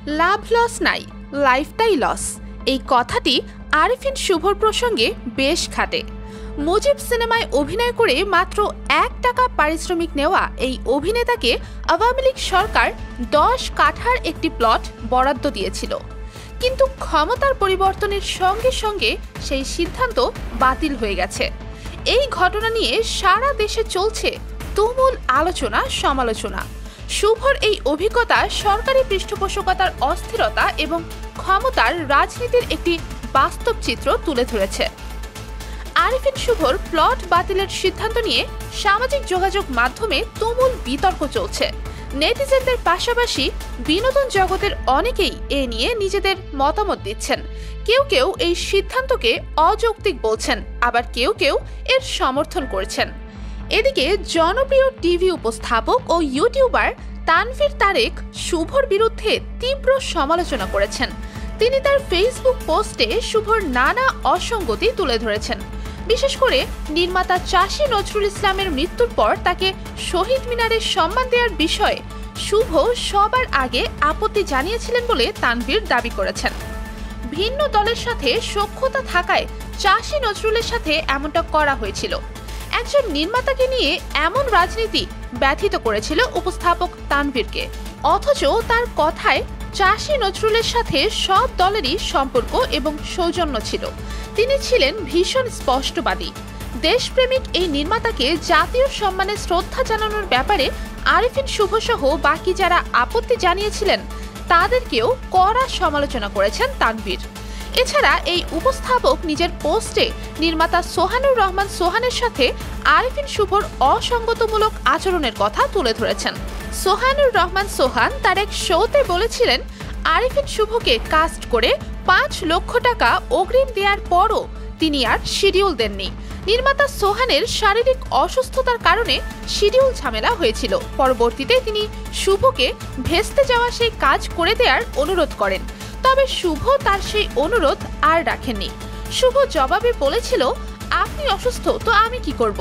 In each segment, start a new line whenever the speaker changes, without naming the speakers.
লাভ loss নাই, লাইফটাই loss, এই কথাটি আরিফিন শুভর প্রসঙ্গে বেশ খাটে। মুজিব সিনেমায় অভিনয় করে মাত্র 1 টাকা পারিশ্রমিক নেওয়া এই অভিনেতাকে আওয়ামী লীগ সরকার 10 কাঠার একটি প্লট বরাদ্দ দিয়েছিল, কিন্তু ক্ষমতার পরিবর্তনের সঙ্গে সঙ্গে সেই সিদ্ধান্ত বাতিল হয়ে গেছে। এই ঘটনা নিয়ে সারা দেশে চলছে তুমুল আলোচনা সমালোচনা। শুভর এই অভিজ্ঞতা সরকারি পৃষ্ঠপোষকতার অস্থিরতা এবং ক্ষমতার রাজনীতির একটি বাস্তব চিত্র তুলে ধরেছে। আরিফিন শুভর প্লট বাতিলের সিদ্ধান্ত নিয়ে সামাজিক যোগাযোগ মাধ্যমে তুমুল বিতর্ক চলছে। নেটিজেনদের পাশাপাশি বিনোদন জগতের অনেকেই এ নিয়ে নিজেদের মতামত দিচ্ছেন। কেউ কেউ এই সিদ্ধান্তকে অযৌক্তিক বলছেন, আবার কেউ কেউ এর সমর্থন করছেন। এদিকে জনপ্রিয় টিভি উপস্থাপক ও ইউটিউবার তানভীর তারেক শুভর বিরুদ্ধে তীব্র সমালোচনা করেছেন। তিনি তার ফেসবুক পোস্টে শুভর নানা অসঙ্গতি তুলে ধরেছেন। বিশেষ করে নির্মাতা চাষী নজরুল ইসলামের মৃত্যুর পর তাকে শহীদ মিনারে সম্মান দেওয়ার বিষয়ে শুভ সবার আগে আপত্তি জানিয়েছিলেন বলে তানভীর দাবি করেছেন। ভিন্ন দলের সাথে সখ্যতা থাকায় চাষী নজরুলের সাথে এমনটা করা হয়েছিল। একজন নির্মাতাকে নিয়ে এমন রাজনীতি ব্যথিত করেছিল উপস্থাপক তানভীরকে, অথচ তার কথায় চাষী নজরুলের সাথে সব দলেরই সম্পর্ক এবং সৌজন্য ছিল। তিনি ছিলেন ভীষণ স্পষ্টবাদী। দেশপ্রেমিক এই নির্মাতাকে জাতীয় সম্মানে শ্রদ্ধা জানানোর ব্যাপারে আরিফিন শুভ সহ বাকি যারা আপত্তি জানিয়েছিলেন তাদেরকেও কড়া সমালোচনা করেছেন তানভীর। এছাড়া এই উপস্থাপক নিজের পোস্টে নির্মাতা সোহানুর রহমান সোহানের সাথে আরিফিন শুভর অসঙ্গতমূলক আচরণের কথা তুলে ধরেছেন। সোহানুর রহমান সোহান তার এক শোতে বলেছিলেন, আরিফিন শুভকে কাস্ট করে 5 লক্ষ টাকা অগ্রিম দেওয়ার পরও তিনি আর শিডিউল দেননি। নির্মাতা সোহানের শারীরিক অসুস্থতার কারণে শিডিউল ঝামেলা হয়েছিল। পরবর্তীতে তিনি শুভকে ভেস্তে যাওয়া সেই কাজ করে দেওয়ার অনুরোধ করেন, তবে শুভ তার সেই অনুরোধ আর রাখেননি। শুভ জবাবে বলেছিল, আপনি অসুস্থ তো আমি কি করব।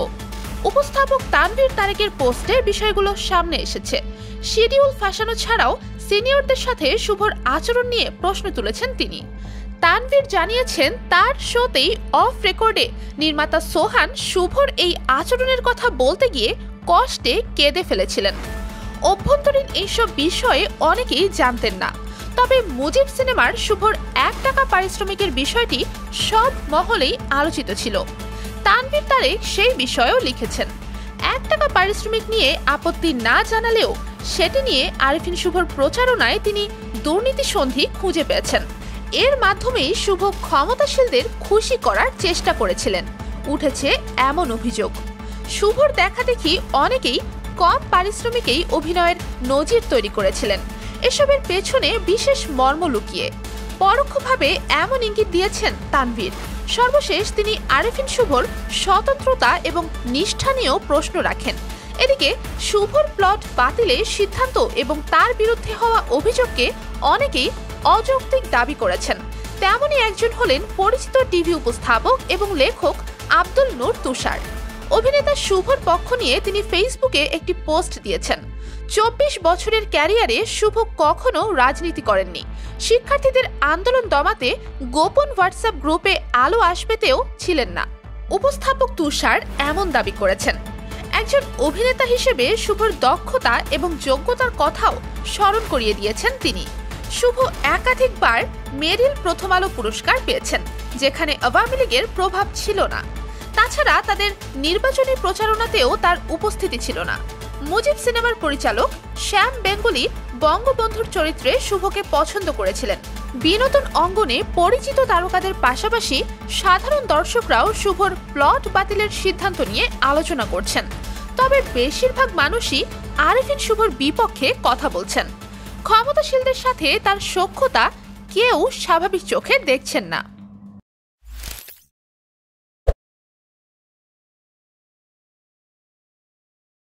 উপস্থাপক তানভীর তারেকের পোস্টে বিষয়গুলো সামনে এসেছে। শিডিউল ফাঁসানো ছাড়াও সিনিয়রদের সাথে শুভর আচরণ নিয়ে প্রশ্ন তুলেছেন তিনি। তানভীর জানিয়েছেন, তার শোতেই অফ রেকর্ডে নির্মাতা সোহান শুভর এই আচরণের কথা বলতে গিয়ে কষ্টে কেঁদে ফেলেছিলেন। অভ্যন্তরীণ এইসব বিষয়ে অনেকেই জানতেন না, তবে মুজিব সিনেমার শুভর 1 টাকা পারিশ্রমিকের বিষয়টি সব মহলেই আলোচিত ছিল। তানভীর তারেক সেই বিষয়েও লিখেছেন, 1 টাকা পারিশ্রমিক নিয়ে আপত্তি না জানালেও সেটি নিয়ে আরিফিন শুভর প্রচারণায় তিনি দুর্নীতি সন্ধি খুঁজে পেয়েছেন। এর মাধ্যমেই শুভ ক্ষমতাশীলদের খুশি করার চেষ্টা করেছিলেন। উঠেছে এমন অভিযোগ। শুভর দেখাদেখি অনেকেই কম পারিশ্রমিকেই অভিনয়ের নজির তৈরি করেছিলেন। এসবের পেছনে বিশেষ মর্ম লুকিয়ে পরোক্ষভাবে এমন ইঙ্গিত দিয়েছেন তানভীর। সর্বশেষ তিনি আরিফিন শুভর স্বতন্ত্রতা এবং নিষ্ঠা নিয়েও প্রশ্ন রাখেন। এদিকে শুভর প্লট বাতিলের সিদ্ধান্ত এবং তার বিরুদ্ধে হওয়া অভিযোগকে অনেকেই অযৌক্তিক দাবি করেছেন। তেমনই একজন হলেন পরিচিত টিভি উপস্থাপক এবং লেখক আব্দুল নূর তুষার। অভিনেতা শুভর পক্ষ নিয়ে তিনি ফেসবুকে একটি পোস্ট দিয়েছেন। 24 বছরের ক্যারিয়ারে শুভ কখনো রাজনীতি করেননি। শিক্ষার্থীদের আন্দোলন দমাতে গোপন হোয়াটসঅ্যাপ গ্রুপে আলো আসবেতেও ছিলেন না। উপস্থাপক তুষার এমন দাবি করেছেন। একজন অভিনেতা হিসেবে শুভর দক্ষতা এবং যোগ্যতার কথাও স্মরণ করিয়ে দিয়েছেন তিনি। শুভ একাধিকবার মেরিল প্রথম আলো পুরস্কার পেয়েছেন, যেখানে আওয়ামী লীগের প্রভাব ছিল না। তাছাড়া তাদের নির্বাচনী প্রচারণাতেও তার উপস্থিতি ছিল না। মুজিব সিনেমার পরিচালক শ্যাম বেঙ্গলি বঙ্গবন্ধুর চরিত্রে শুভকে পছন্দ করেছিলেন। বিনোদন অঙ্গনে পরিচিত তারকাদের পাশাপাশি সাধারণ দর্শকরাও শুভর প্লট বাতিলের সিদ্ধান্ত নিয়ে আলোচনা করছেন। তবে বেশিরভাগ মানুষই আরিফিন শুভর বিপক্ষে কথা বলছেন। ক্ষমতাশীলদের সাথে তার সখ্যতা কেউ স্বাভাবিক চোখে দেখছেন না।